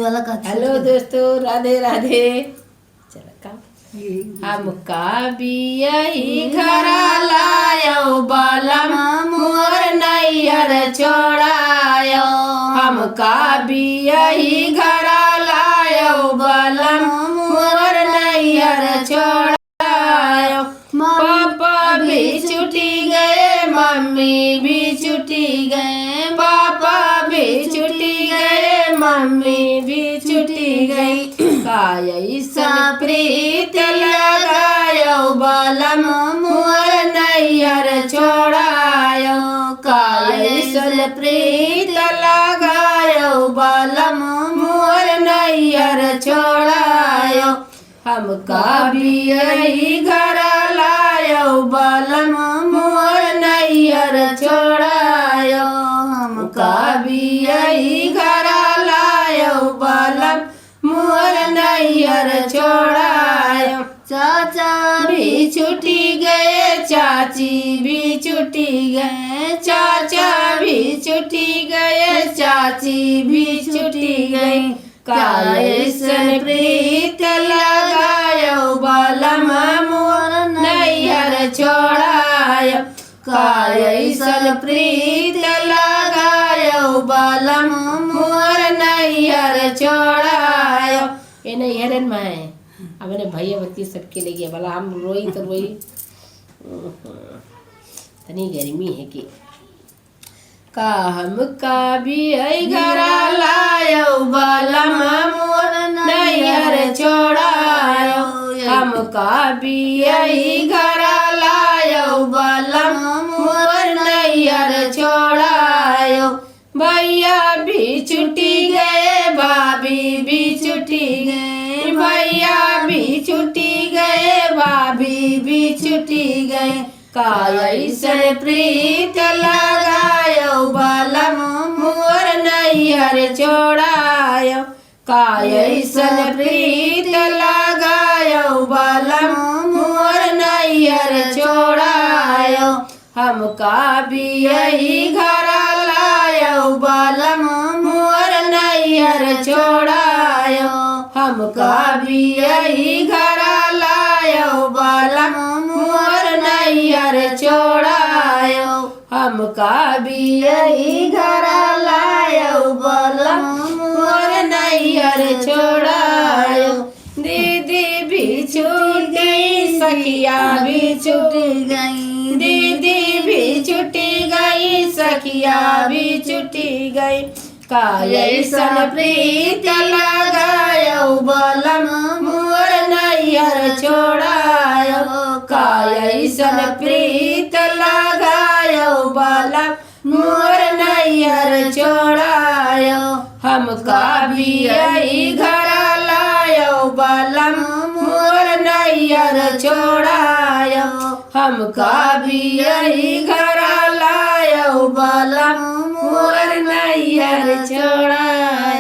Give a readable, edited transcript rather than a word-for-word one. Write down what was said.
Hello दोस्तों, राधे राधे। चलो का हमका बियही घरा लायो बालम मोर नैयर छोड़ायो। हमका बियही घरा लायो बालम मोर नैयर छोड़ायो। पापा भी छुटी गए, मम्मी भी छुटी गए, पापा भी छुटी गए, मम्मी भी छुटी गई। कायसन प्रीत लगायो बालम मोर नैयर छोड़ायो। कायसन प्रीत लगायो बालम मोर नैयर छोड़ायो। हमका बियही घरा लायो बालम मोर नैयर छोड़ायो। हमका बियही घरा लायो बालम मोर नैयर छोड़ायो। चाचा भी छुटी गए, चाची भी छुटी गए, चाचा भी छुटी गए, चाची भी छुटी गई। कायसन प्रीत लगायो बालम मोर नैयर छोड़ायो। कायसन प्रीत लगायो बालम मोर नैयर छोड़ायो। ये नैहरन में अपने भैया बत्ती सबके ले गया, भला हम रोई तो रोई। तनी गर्मी है कि का हमका बियही घरा लायो बालम मोर नैयर छोड़ायो। हमका बियही घरा लायो बालम मोर नैयर छोड़ायो। भैया भी छुटी गए, भाभी भी छुटी गए, भैया भी छुटी गए, भाभी भी छुटी गए। कायसन प्रीत लगायो बालम मोर नैयर छोड़ायो। कायसन प्रीत लगायो बालम मोर नैयर छोड़ायो। हमका बियही घरा लायो बालम मोर नैयर छोड़ायो। हमका बियही घरा लायो बालम मोर नैयर छोड़ायो। हमका बियही घरा लायो बालम मोर नैयर छोड़ायो। दीदी भी छूट गई, सखिया भी छूट गई, दीदी भी छुटी गई, सखिया भी छुटी गई। कायसन प्रीत लगायो बालम मोर नैयर छोड़ायो। कायसन प्रीत लगायो बालम मोर नैयर छोड़ायो। हमका बियही घरा लायो बालम मोर नैयर छोड़ायो। हमका बियही घरा लायो बालम मोर नैयर छोड़ायो।